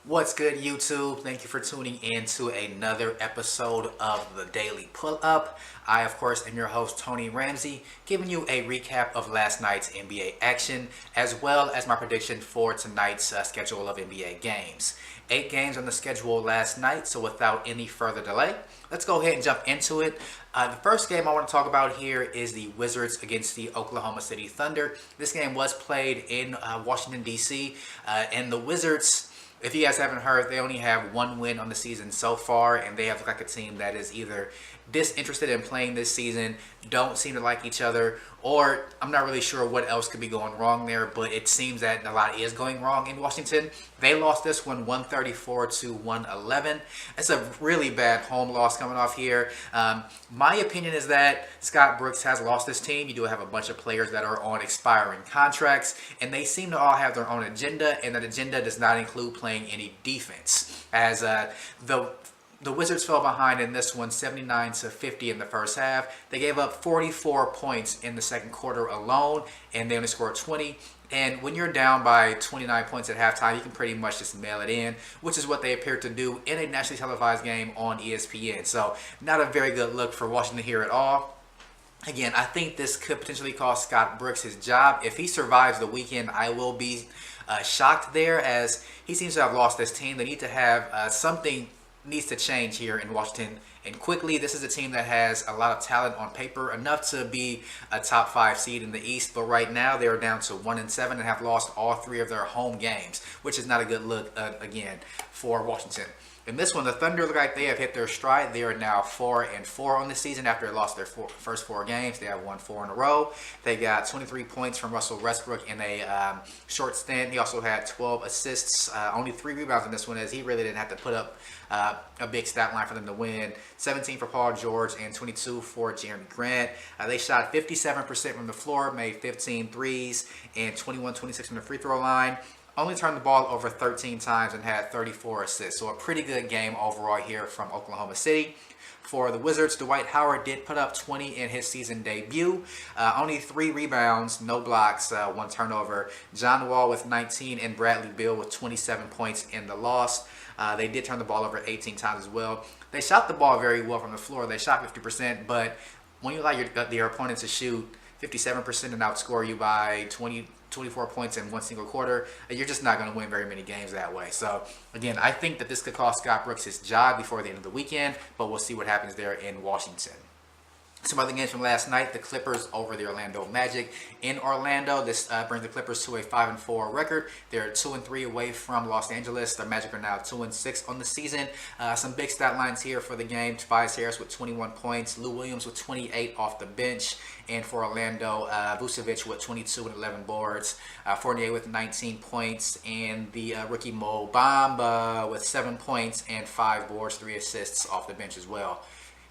What's good, YouTube? Thank you for tuning in to another episode of the Daily Pull Up. I, of course, am your host, Tony Ramsey, giving you a recap of last night's NBA action, as well as my prediction for tonight's schedule of NBA games. 8 games on the schedule last night, so without any further delay, let's go ahead and jump into it. The first game I want to talk about here is the Wizards against the Oklahoma City Thunder. This game was played in Washington, D.C., and the Wizards, if you guys haven't heard, they only have one win on the season so far, and they have like a team that is either disinterested in playing this season, don't seem to like each other, or I'm not really sure what else could be going wrong there, but it seems that a lot is going wrong in Washington. They lost this one 134 to 111. It's a really bad home loss coming off here. My opinion is that Scott Brooks has lost this team. You do have a bunch of players that are on expiring contracts, and they seem to all have their own agenda, and that agenda does not include playing any defense. As the Wizards fell behind in this one 79 to 50 in the first half. They gave up 44 points in the second quarter alone, and they only scored 20. And when you're down by 29 points at halftime, you can pretty much just mail it in, which is what they appeared to do in a nationally televised game on ESPN. So not a very good look for Washington here at all. Again, I think this could potentially cost Scott Brooks his job. If he survives the weekend, I will be shocked there, as he seems to have lost this team. They need to have something needs to change here in Washington, and quickly. This is a team that has a lot of talent on paper, enough to be a top 5 seed in the East, but right now they are down to 1-7 and have lost all 3 of their home games, which is not a good look again for Washington. In this one, the Thunder look like they have hit their stride. They are now 4-4 on the season after they lost their first 4 games. They have won 4 in a row. They got 23 points from Russell Westbrook in a short stint. He also had 12 assists, only 3 rebounds in this one, as he really didn't have to put up a big stat line for them to win. 17 for Paul George and 22 for Jeremy Grant. They shot 57% from the floor, made 15 threes, and 21-26 from the free throw line. Only turned the ball over 13 times and had 34 assists. So a pretty good game overall here from Oklahoma City. For the Wizards, Dwight Howard did put up 20 in his season debut. Only 3 rebounds, no blocks, 1 turnover. John Wall with 19 and Bradley Beal with 27 points in the loss. They did turn the ball over 18 times as well. They shot the ball very well from the floor. They shot 50%, but when you allow your opponent to shoot 57% and outscore you by 24 points in one single quarter, you're just not going to win very many games that way. So again, I think that this could cost Scott Brooks his job before the end of the weekend, but we'll see what happens there in Washington. Some other games from last night: the Clippers over the Orlando Magic in Orlando. This brings the Clippers to a 5-4 record. They're 2-3 away from Los Angeles. The Magic are now 2-6 on the season. Some big stat lines here for the game: Tobias Harris with 21 points, Lou Williams with 28 off the bench, and for Orlando, Vucevic with 22 and 11 boards, Fournier with 19 points, and the rookie Mo Bamba with 7 points and 5 boards, 3 assists off the bench as well.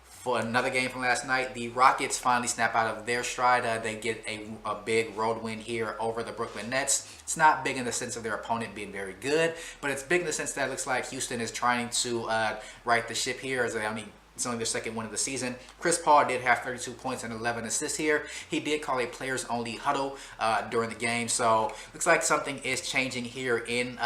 For another game from last night, the Rockets finally snap out of their stride. They get a big road win here over the Brooklyn Nets. It's not big in the sense of their opponent being very good, but it's big in the sense that it looks like Houston is trying to right the ship here, as it's only their second win of the season. Chris Paul did have 32 points and 11 assists here. He did call a players-only huddle during the game, so looks like something is changing here in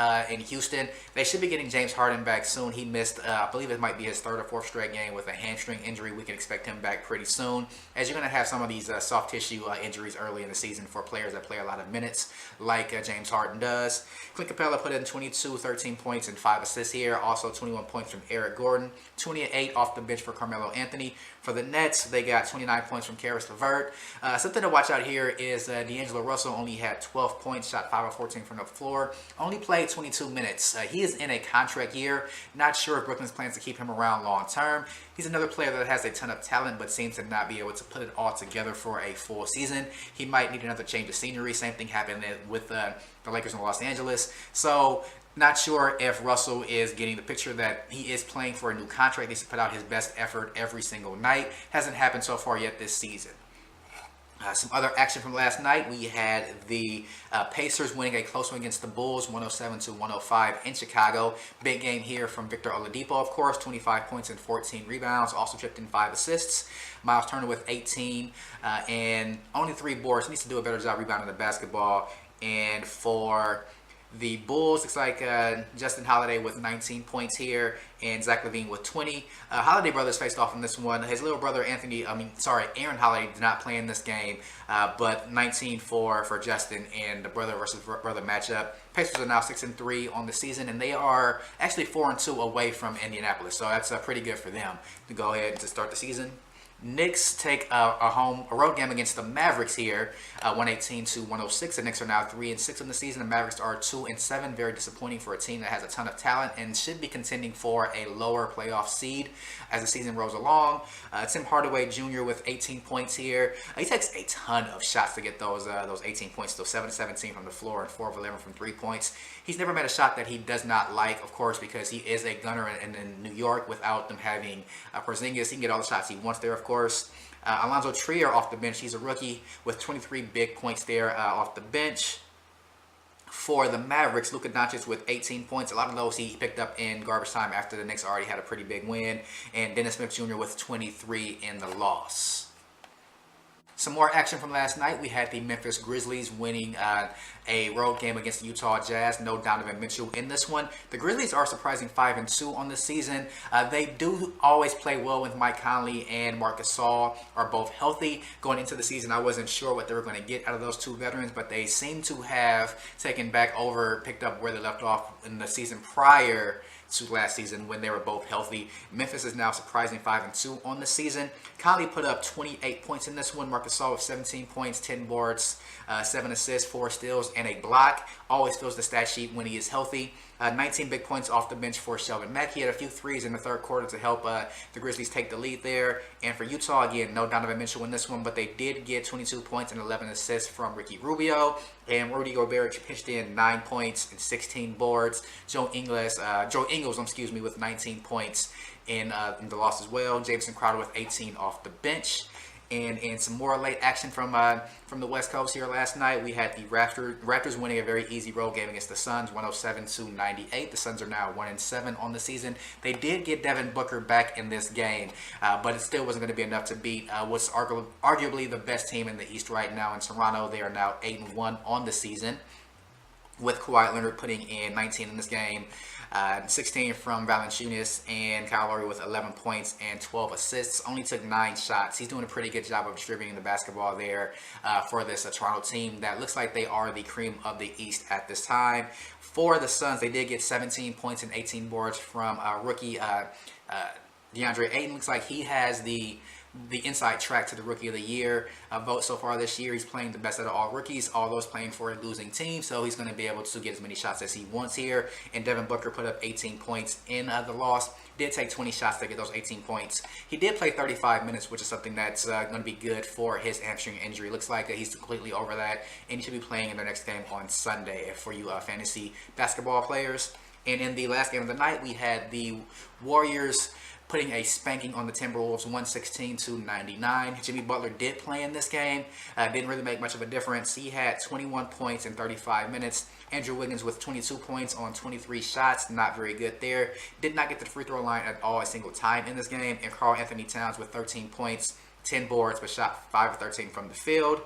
Houston. They should be getting James Harden back soon. He missed, I believe it might be his 3rd or 4th straight game with a hamstring injury. We can expect him back pretty soon, as you're going to have some of these soft tissue injuries early in the season for players that play a lot of minutes, like James Harden does. Clint Capella put in 22, 13 points and 5 assists here. Also 21 points from Eric Gordon, 28 off the bench for Carmelo Anthony. For the Nets, they got 29 points from Karis LeVert. Something to watch out here is D'Angelo Russell only had 12 points, shot 5 of 14 from the floor, only played 22 minutes. He is in a contract year. Not sure if Brooklyn's plans to keep him around long term. He's another player that has a ton of talent, but seems to not be able to put it all together for a full season. He might need another change of scenery. Same thing happened with the Lakers in Los Angeles. So not sure if Russell is getting the picture that he is playing for a new contract. He needs to put out his best effort every single night. Hasn't happened so far yet this season. Some other action from last night: we had the Pacers winning a close one against the Bulls, 107 to 105 in Chicago. Big game here from Victor Oladipo, of course, 25 points and 14 rebounds, also chipped in 5 assists. Miles Turner with 18 and only 3 boards. He needs to do a better job rebounding the basketball. And for The Bulls, looks like Justin Holiday with 19 points here and Zach LaVine with 20. Holiday brothers faced off in this one. His little brother Aaron Holiday did not play in this game, but 19 for Justin and the brother versus brother matchup. Pacers are now 6-3 on the season, and they are actually 4-2 away from Indianapolis, so that's pretty good for them to go ahead and to start the season. Knicks take a road game against the Mavericks here, 118-106. The Knicks are now 3-6 in the season. The Mavericks are 2-7. Very disappointing for a team that has a ton of talent and should be contending for a lower playoff seed as the season rolls along. Tim Hardaway Jr. with 18 points here. He takes a ton of shots to get those 18 points. So 7-17 from the floor and 4 of 11 from 3 points. He's never made a shot that he does not like, of course, because he is a gunner in New York. Without them having Porzingis, he can get all the shots he wants there, of course. Alonzo Trier off the bench. He's a rookie with 23 big points there off the bench. For the Mavericks, Luka Doncic with 18 points. A lot of those he picked up in garbage time after the Knicks already had a pretty big win. And Dennis Smith Jr. with 23 in the loss. Some more action from last night. We had the Memphis Grizzlies winning a road game against the Utah Jazz. No Donovan Mitchell in this one. The Grizzlies are surprising 5-2 on the season. They do always play well with Mike Conley and Marc Gasol are both healthy. Going into the season, I wasn't sure what they were going to get out of those two veterans, but they seem to have picked up where they left off in the season prior to last season when they were both healthy. Memphis is now surprising 5-2 on the season. Conley put up 28 points in this one. Marc Gasol with 17 points, 10 boards, 7 assists, 4 steals, and a block. Always fills the stat sheet when he is healthy. 19 big points off the bench for Shelvin Mack. He had a few threes in the third quarter to help the Grizzlies take the lead there. And for Utah, again, no Donovan Mitchell in this one, but they did get 22 points and 11 assists from Ricky Rubio. And Rudy Gobert pitched in 9 points and 16 boards. Joe Ingles, with 19 points in the loss as well. Jameson Crowder with 18 off the bench. And in some more late action from the West Coast here last night, we had the Raptors winning a very easy road game against the Suns, 107-98. The Suns are now 1-7 on the season. They did get Devin Booker back in this game, but it still wasn't going to be enough to beat what's arguably the best team in the East right now in Toronto. They are now 8-1 on the season, with Kawhi Leonard putting in 19 in this game. 16 from Valanciunas, and Kyle Lowry with 11 points and 12 assists. Only took 9 shots. He's doing a pretty good job of distributing the basketball there for this Toronto team that looks like they are the cream of the East at this time. For the Suns, they did get 17 points and 18 boards from rookie DeAndre Ayton. Looks like he has the inside track to the Rookie of the Year vote so far this year. He's playing the best out of all rookies, all those playing for a losing team, so he's going to be able to get as many shots as he wants here. And Devin Booker put up 18 points in the loss. Did take 20 shots to get those 18 points. He did play 35 minutes, which is something that's going to be good for his hamstring injury. Looks like he's completely over that, and he should be playing in their next game on Sunday for you fantasy basketball players. And in the last game of the night, we had the Warriors putting a spanking on the Timberwolves, 116-99. Jimmy Butler did play in this game. Didn't really make much of a difference. He had 21 points in 35 minutes. Andrew Wiggins with 22 points on 23 shots. Not very good there. Did not get to the free throw line at all a single time in this game. And Karl Anthony Towns with 13 points, 10 boards, but shot 5 of 13 from the field.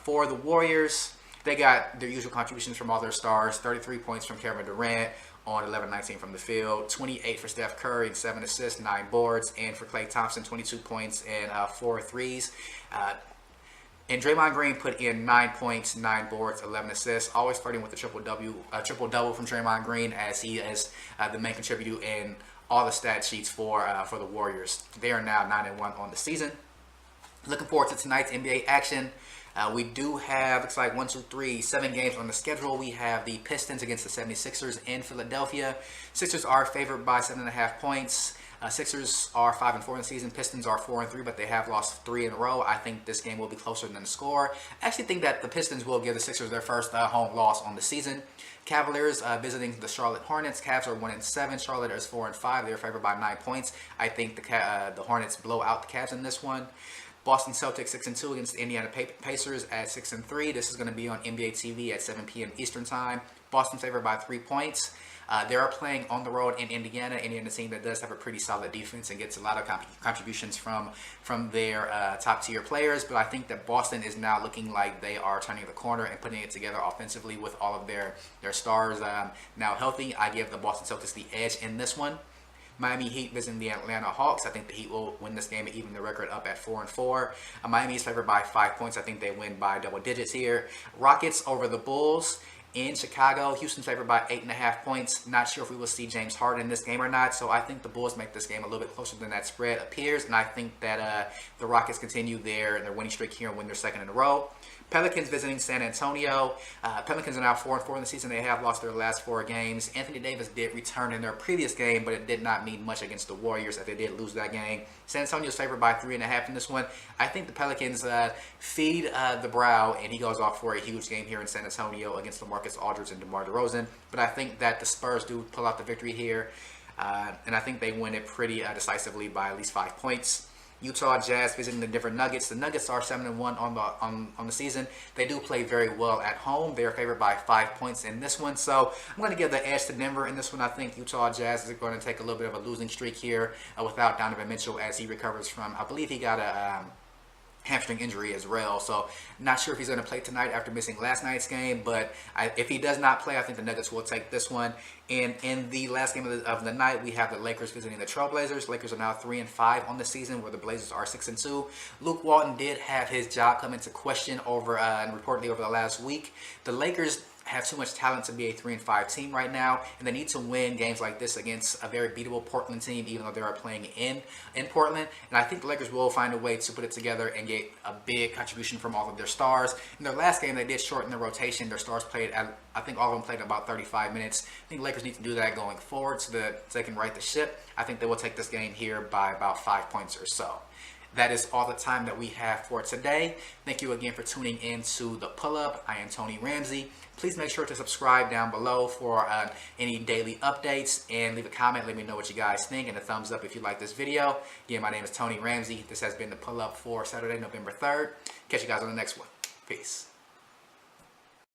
For the Warriors, they got their usual contributions from all their stars. 33 points from Kevin Durant on 11-19 from the field, 28 for Steph Curry, 7 assists, 9 boards, and for Klay Thompson, 22 points and 4 threes. And Draymond Green put in 9 points, 9 boards, 11 assists, always flirting with the triple-double from Draymond Green, as he is the main contributor in all the stat sheets for the Warriors. They are now 9-1 on the season. Looking forward to tonight's NBA action. We do have, looks like 7 games on the schedule. We have the Pistons against the 76ers in Philadelphia. Sixers are favored by 7.5 points. Sixers are 5-4 in the season. Pistons are 4-3, but they have lost 3 in a row. I think this game will be closer than the score. I actually think that the Pistons will give the Sixers their first home loss on the season. Cavaliers visiting the Charlotte Hornets. Cavs are 1-7. Charlotte is 4-5. They're favored by 9 points. I think the Hornets blow out the Cavs in this one. Boston Celtics 6-2 against the Indiana Pacers at 6-3. This is going to be on NBA TV at 7 p.m. Eastern Time. Boston favored by 3 points. They are playing on the road in Indiana. Indiana team that does have a pretty solid defense and gets a lot of contributions from their top tier players. But I think that Boston is now looking like they are turning the corner and putting it together offensively with all of their stars now healthy. I give the Boston Celtics the edge in this one. Miami Heat visiting the Atlanta Hawks. I think the Heat will win this game and even the record up at 4-4. Miami is favored by 5 points. I think they win by double digits here. Rockets over the Bulls in Chicago. Houston favored by 8.5 points. Not sure if we will see James Harden in this game or not. So I think the Bulls make this game a little bit closer than that spread appears. And I think that the Rockets continue their winning streak here and win their second in a row. Pelicans visiting San Antonio. Pelicans are now 4-4 in the season. They have lost their last 4 games. Anthony Davis did return in their previous game, but it did not mean much against the Warriors as they did lose that game. San Antonio is favored by 3.5 in this one. I think the Pelicans feed the brow, and he goes off for a huge game here in San Antonio against LaMarcus Aldridge and DeMar DeRozan. But I think that the Spurs do pull out the victory here, and I think they win it pretty decisively by at least 5 points. Utah Jazz visiting the Denver Nuggets. The Nuggets are 7-1 on the season. They do play very well at home. They are favored by 5 points in this one. So I'm going to give the edge to Denver in this one. I think Utah Jazz is going to take a little bit of a losing streak here without Donovan Mitchell as he recovers from, I believe he got a hamstring injury as well. So not sure if he's going to play tonight after missing last night's game, but if he does not play, I think the Nuggets will take this one. And in the last game of the night, we have the Lakers visiting the Trailblazers. Lakers are now 3-5 on the season, where the Blazers are 6-2. Luke Walton did have his job come into question and reportedly over the last week. The Lakers have too much talent to be a 3-5 team right now, and they need to win games like this against a very beatable Portland team, even though they are playing in Portland. And I think the Lakers will find a way to put it together and get a big contribution from all of their stars. In their last game, they did shorten the rotation. Their stars played, I think all of them played about 35 minutes. I think the Lakers need to do that going forward so that they can right the ship. I think they will take this game here by about 5 points or so. That is all the time that we have for today. Thank you again for tuning in to The Pull-Up. I am Tony Ramsey. Please make sure to subscribe down below for any daily updates, and leave a comment. Let me know what you guys think, and a thumbs up if you like this video. Again, my name is Tony Ramsey. This has been The Pull-Up for Saturday, November 3rd. Catch you guys on the next one. Peace.